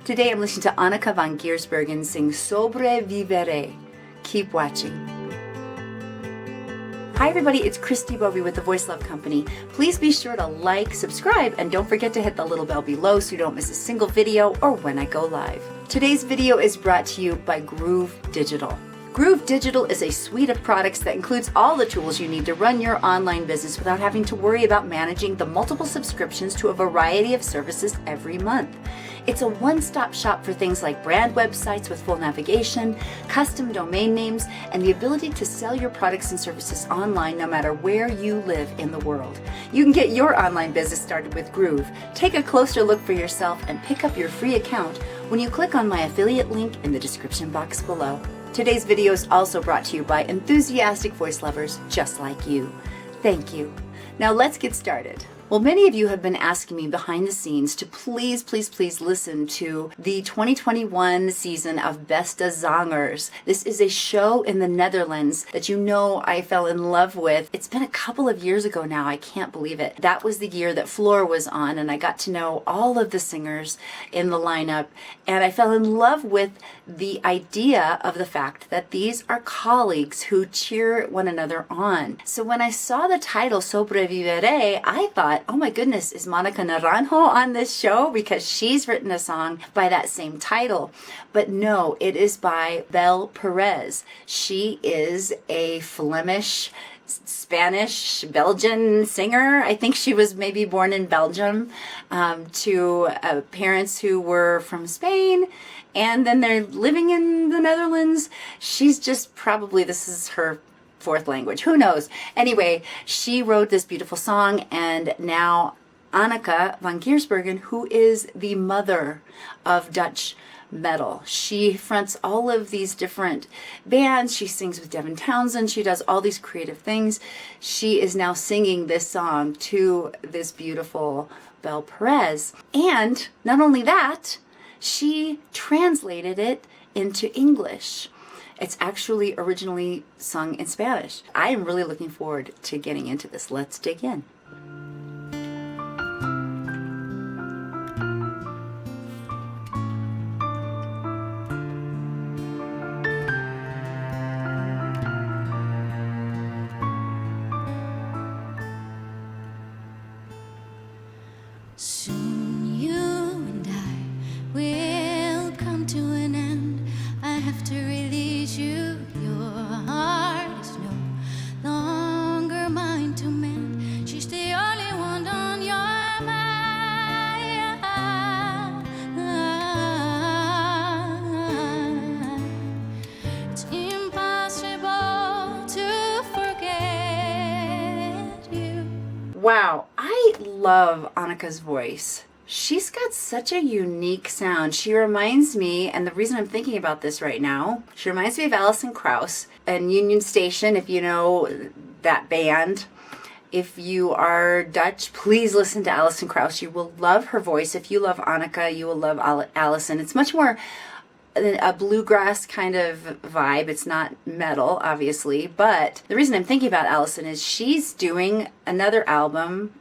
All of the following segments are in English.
Today I'm listening to Anneke van Giersbergen sing Sobrevivirė. Keep watching. Hi everybody, it's Christi Bovee with the Voice Love Company. Please be sure to like, subscribe, and don't forget to hit the little bell below so you don't miss a single video or when I go live. Today's video is brought to you by Groove Digital. Groove Digital is a suite of products that includes all the tools you need to run your online business without having to worry about managing the multiple subscriptions to a variety of services every month. It's a one-stop shop for things like brand websites with full navigation, custom domain names, and the ability to sell your products and services online no matter where you live in the world. You can get your online business started with Groove. Take a closer look for yourself and pick up your free account when you click on my affiliate link in the description box below. Today's video is also brought to you by enthusiastic voice lovers just like you. Thank you. Now let's get started. Well, many of you have been asking me behind the scenes to please listen to the 2021 season of Beste Zangers. This is a show in the Netherlands that you know I fell in love with. It's been a couple of years ago now, I can't believe it. That was the year that Floor was on and I got to know all of the singers in the lineup and I fell in love with the idea of the fact that these are colleagues who cheer one another on. So when I saw the title Sobrevivirė, I thought, oh my goodness, is Monica Naranjo on this show? Because she's written a song by that same title. But no, it is by Belle Perez. She is a Flemish, Spanish, Belgian singer. I think she was maybe born in Belgium to parents who were from Spain. And then they're living in the Netherlands. She's just probably, this is her fourth language, who knows? Anyway, she wrote this beautiful song and now Anneke van Giersbergen, who is the mother of Dutch metal. She fronts all of these different bands. She sings with Devin Townsend. She does all these creative things. She is now singing this song to this beautiful Belle Perez. And not only that, she translated it into English. It's actually originally sung in Spanish. I am really looking forward to getting into this. Let's dig in. Soon you and I will come to an end. I have to release you. Your heart is no longer mine to mend. She's the only one on your mind. It's impossible to forget you. Wow, I love Anneke's voice. She's got such a unique sound. She reminds me, and the reason I'm thinking about this right now, she reminds me of Alison Krauss and Union Station, if you know that band. If you are Dutch, please listen to Alison Krauss. You will love her voice. If you love Anneke, you will love Alison. It's much more a bluegrass kind of vibe. It's not metal, obviously, but the reason I'm thinking about Alison is she's doing another album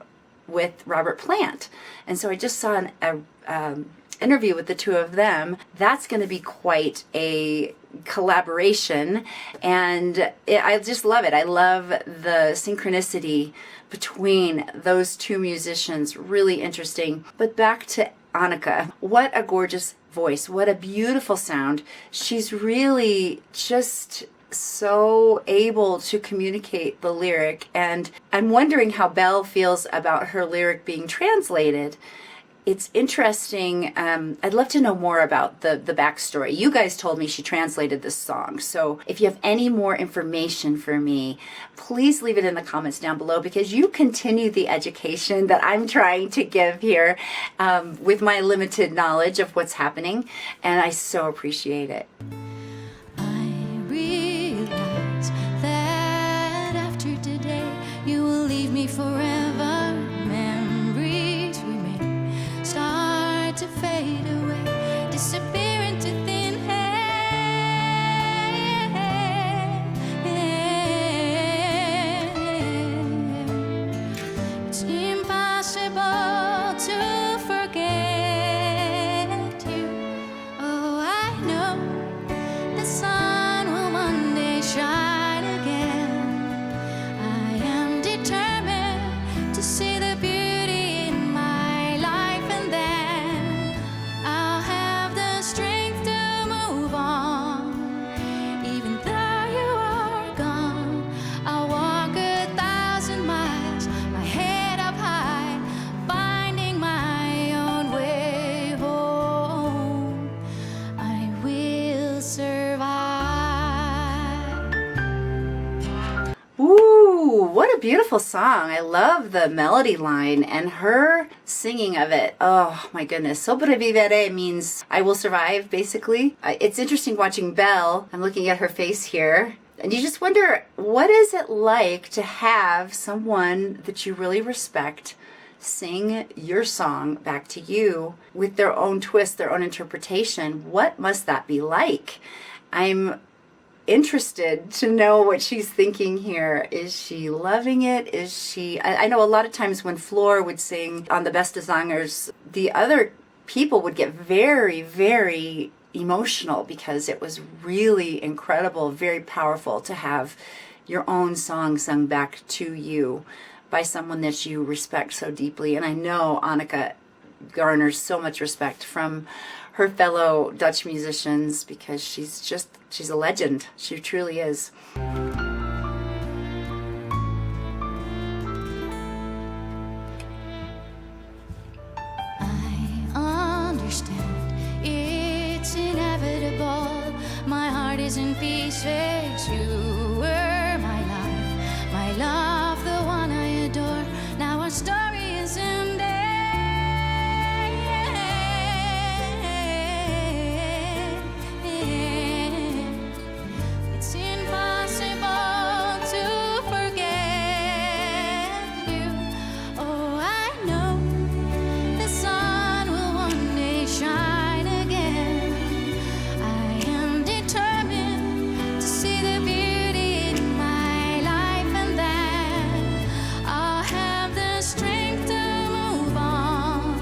with Robert Plant. And so I just saw an interview with the two of them. That's going to be quite a collaboration. And I just love it. I love the synchronicity between those two musicians. Really interesting. But back to Anneke. What a gorgeous voice. What a beautiful sound. She's really just so able to communicate the lyric, and I'm wondering how Belle feels about her lyric being translated. It's interesting. I'd love to know more about the backstory. You guys told me she translated this song, so if you have any more information for me, please leave it in the comments down below, because you continue the education that I'm trying to give here with my limited knowledge of what's happening, and I so appreciate it. You will leave me forever. Memories we made start to fade away, disappear into thin air. It's impossible to forget you. what a beautiful song. I love the melody line and her singing of it. Oh my goodness. Sobrevivirė means I will survive, basically. It's interesting watching Belle. I'm looking at her face here. And you just wonder, what is it like to have someone that you really respect sing your song back to you with their own twist, their own interpretation? What must that be like? I'm interested to know what she's thinking here. Is she loving it? Is she... I know a lot of times when Floor would sing on the Beste Zangers, the other people would get very, very emotional because it was really incredible, very powerful to have your own song sung back to you by someone that you respect so deeply. And I know Anneke garners so much respect from her fellow Dutch musicians because she's a legend. She truly is. I understand it's inevitable. My heart is in pieces. You were my love, the one I adore. Now our story is ended. It's impossible to forget you. Oh, I know the sun will one day shine again. I am determined to see the beauty in my life, and then I'll have the strength to move on.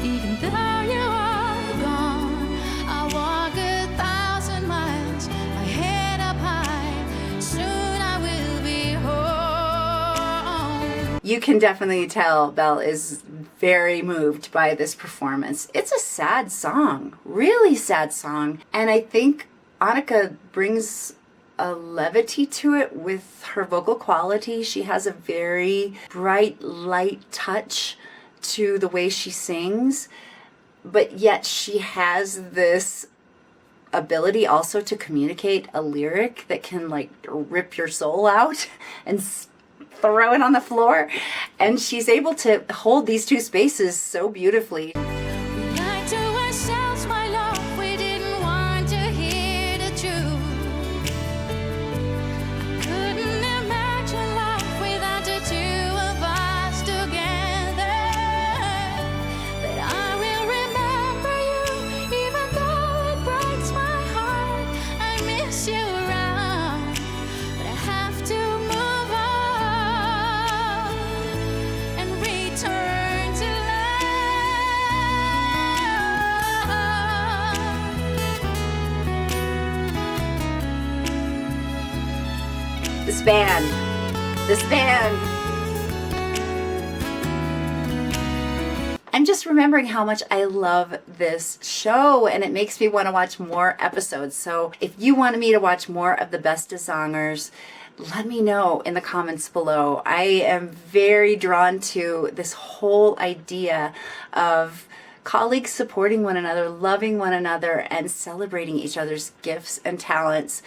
Even though you are gone, I'll walk 1,000 miles, my head up high. Soon I will be home. You can definitely tell Belle is very moved by this performance. It's a sad song, really sad song. And I think Anneke brings a levity to it with her vocal quality. She has a very bright, light touch to the way she sings, but yet she has this ability also to communicate a lyric that can like rip your soul out and throw it on the floor. And she's able to hold these two spaces so beautifully. We lied to ourselves, my love. We didn't want to hear the truth. I couldn't imagine life without the two of us together. But I will remember you, even though it breaks my heart. I miss you around, but I have to move on and return to love. This band. I'm just remembering how much I love this show, and it makes me want to watch more episodes. So if you wanted me to watch more of the Beste Zangers, let me know in the comments below. I am very drawn to this whole idea of colleagues supporting one another, loving one another, and celebrating each other's gifts and talents.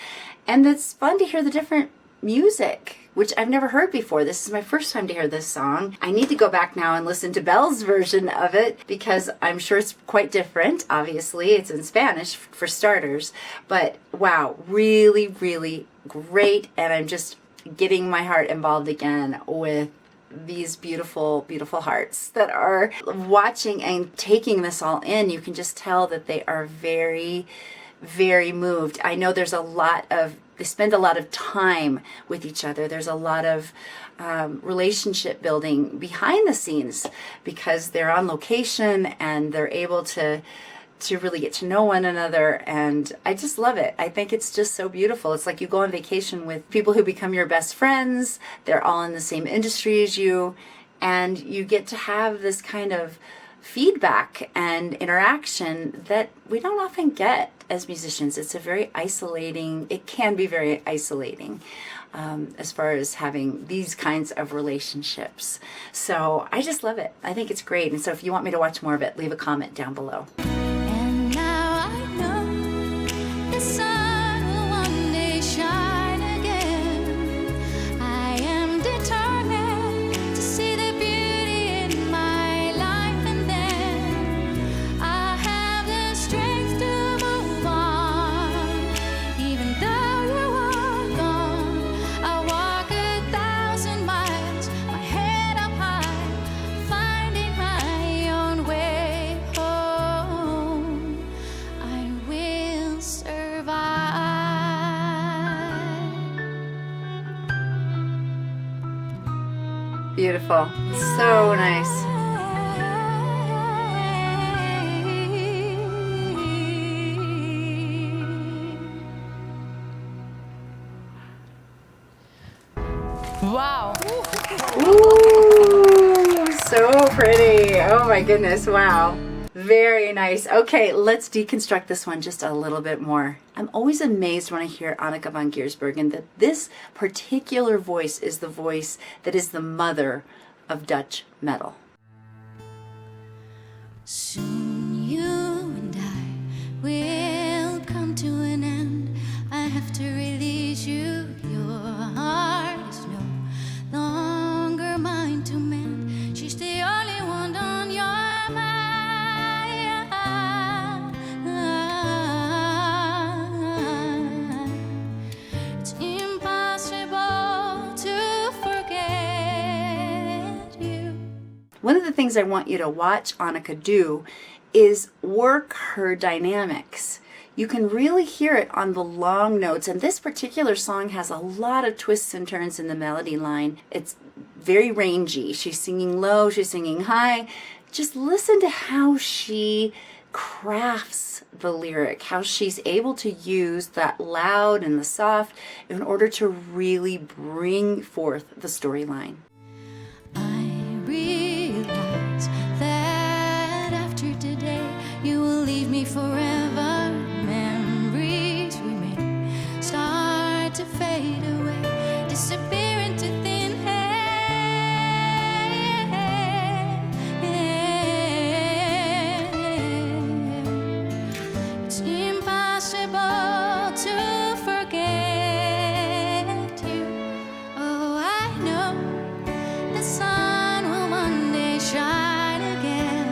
And it's fun to hear the different music, which I've never heard before. This is my first time to hear this song. I need to go back now and listen to Belle's version of it because I'm sure it's quite different. Obviously, it's in Spanish for starters, but wow, really, really great. And I'm just getting my heart involved again with these beautiful, beautiful hearts that are watching and taking this all in. You can just tell that they are very, very moved. I know there's a lot of, they spend a lot of time with each other. There's a lot of relationship building behind the scenes because they're on location and they're able to really get to know one another, and I just love it. I think it's just so beautiful. It's like you go on vacation with people who become your best friends. They're all in the same industry as you, and you get to have this kind of feedback and interaction that we don't often get as musicians. It's a very isolating, it can be very isolating as far as having these kinds of relationships. So I just love it. I think it's great. And so if you want me to watch more of it, leave a comment down below. And now I know the sun will one day shine again. I am determined Beautiful. So nice. Wow. Ooh, so pretty. Oh my goodness. Wow. Very nice. Okay, let's deconstruct this one just a little bit more. I'm always amazed when I hear Anneke van Giersbergen that this particular voice is the voice that is the mother of Dutch metal. Soon you and I will come to an end. I have to release you. Your heart is no longer mine to mend. She's the only one on your mind. It's impossible to forget you. One of the things I want you to watch Anneke do is work her dynamics. You can really hear it on the long notes, and this particular song has a lot of twists and turns in the melody line. It's very rangy. She's singing low, she's singing high. Just listen to how she crafts the lyric, how she's able to use that loud and the soft in order to really bring forth the storyline. I realize that after today you will leave me forever. Memories we made start to fade away, disappear into thin air. It's impossible to forget you. Oh, I know the sun will one day shine again.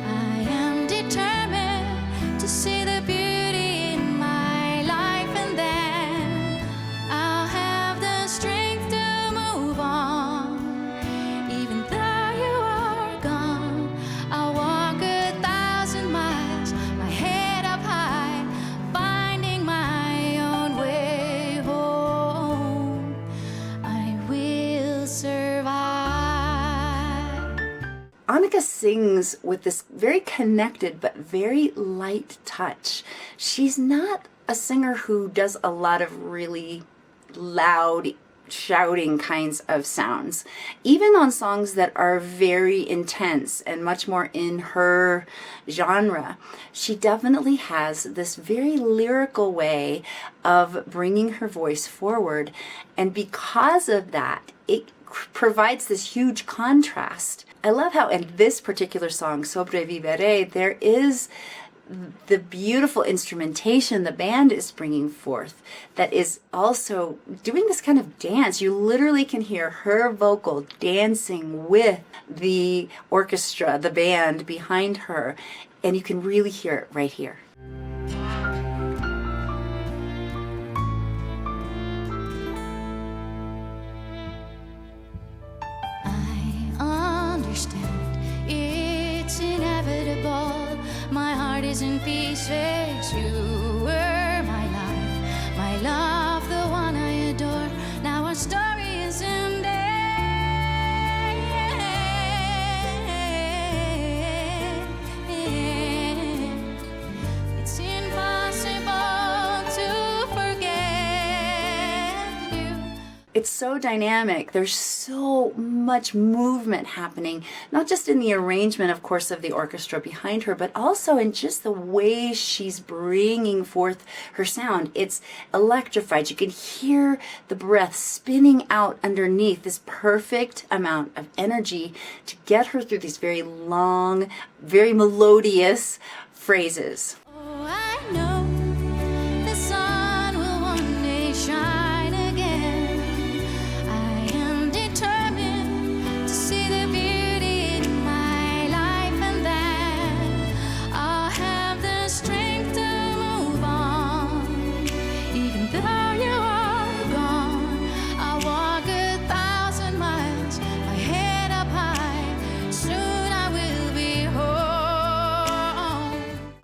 I am determined to see the beauty in my life, and then I'll have the strength to move on. Even though you are gone, I'll walk 1,000 miles, my head up high, finding my own way home. I will survive. Anneke sings with this very connected but very light touch. She's not a singer who does a lot of really loud shouting kinds of sounds. Even on songs that are very intense and much more in her genre, she definitely has this very lyrical way of bringing her voice forward. And because of that, it provides this huge contrast. I love how in this particular song, Sobrevivirė, there is the beautiful instrumentation the band is bringing forth that is also doing this kind of dance. You literally can hear her vocal dancing with the orchestra, the band behind her, and you can really hear it right here. I understand it's inevitable. My heart is in pieces. You were my love, the one I adore. Now our story is ended. It's impossible to forget you. It's so dynamic. There's so much movement happening, not just in the arrangement, of course, of the orchestra behind her, but also in just the way she's bringing forth her sound. It's electrified. You can hear the breath spinning out underneath, this perfect amount of energy to get her through these very long, very melodious phrases. Oh, I know the sun will one day shine again. I am determined to see the beauty in my life, and then I'll have the strength to move on. Even though you are gone, I'll walk 1,000 miles, my head up high. Soon I will be home.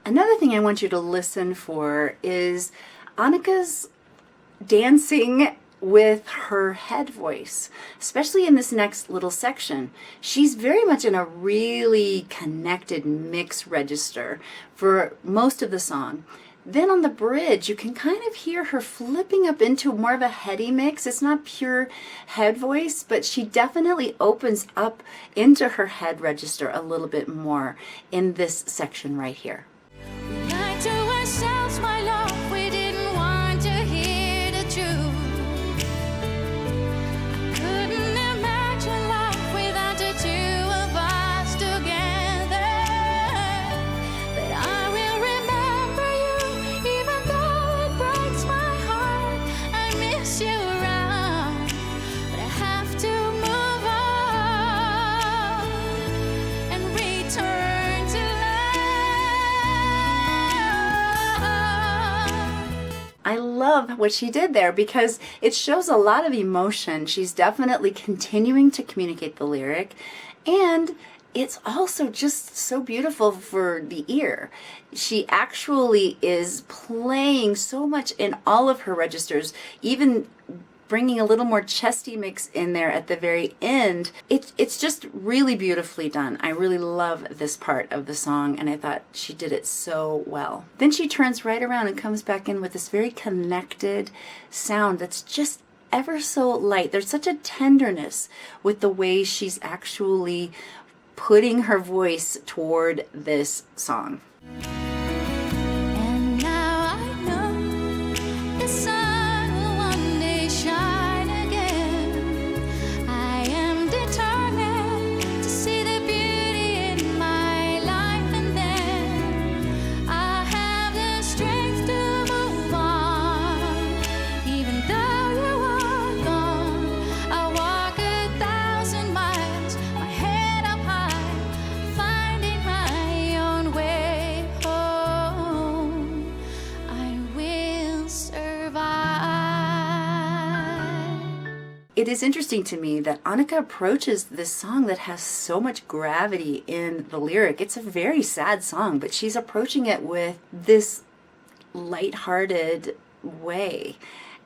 Another thing I want you to listen for is Anneke's dancing with her head voice, especially in this next little section. She's very much in a really connected mix register for most of the song. Then on the bridge, you can kind of hear her flipping up into more of a heady mix. It's not pure head voice, but she definitely opens up into her head register a little bit more in this section right here. We lied to ourselves, my love, we didn't want to hear the truth. I couldn't imagine love without the two of us together. But I will remember you, even though it breaks my heart. I miss you around, but I have to move on and return to I love what she did there because it shows a lot of emotion. She's definitely continuing to communicate the lyric, and it's also just so beautiful for the ear. She actually is playing so much in all of her registers, even bringing a little more chesty mix in there at the very end. It's just really beautifully done. I really love this part of the song, and I thought she did it so well. Then she turns right around and comes back in with this very connected sound that's just ever so light. There's such a tenderness with the way she's actually putting her voice toward this song. And now I know the sun will one day shine again. I am determined to see the beauty in my life, and then I'll have the strength to move on. Even though you are gone, I'll walk 1,000 miles, my head up high, finding my own way home. I will survive. It is interesting to me that Anneke approaches this song that has so much gravity in the lyric. It's a very sad song, but she's approaching it with this lighthearted way.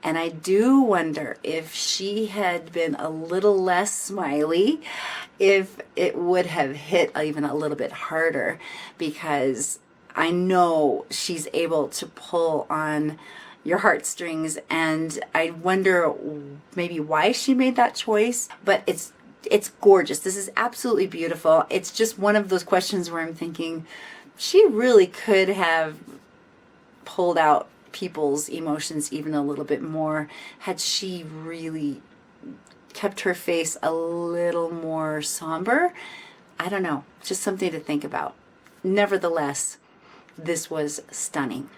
And I do wonder if she had been a little less smiley, if it would have hit even a little bit harder, because I know she's able to pull on your heartstrings, and I wonder maybe why she made that choice, but it's gorgeous. This is absolutely beautiful. It's just one of those questions where I'm thinking she really could have pulled out people's emotions even a little bit more had she really kept her face a little more somber. I don't know, just something to think about. Nevertheless, this was stunning.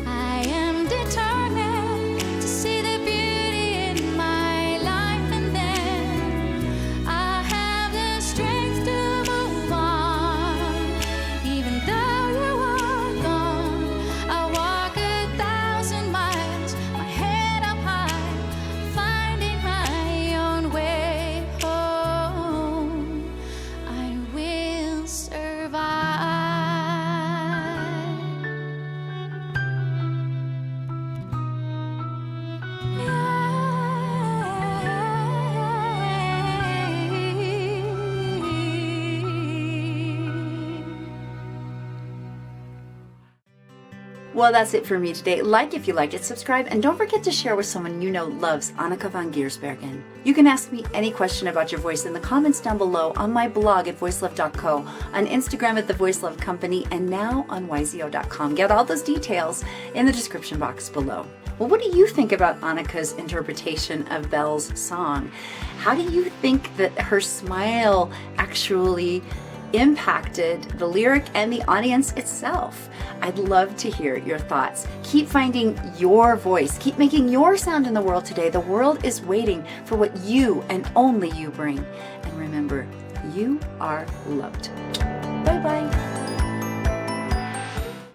I am determined to see the beauty in my life, and then I'll have the strength to move on. Even though you are gone, I'll walk 1,000 miles, my head up high, finding my own way home. I will survive. Well, that's it for me today. Like if you liked it, subscribe, and don't forget to share with someone you know loves Anneke van Giersbergen. You can ask me any question about your voice in the comments down below, on my blog at voicelove.co, on Instagram at The Voice Love Company, and now on yzo.com. Get all those details in the description box below. Well, what do you think about Anneke's interpretation of Belle's song? How do you think that her smile actually impacted the lyric and the audience itself? I'd love to hear your thoughts. Keep finding your voice. Keep making your sound in the world today. The world is waiting for what you and only you bring. And remember, you are loved. Bye-bye.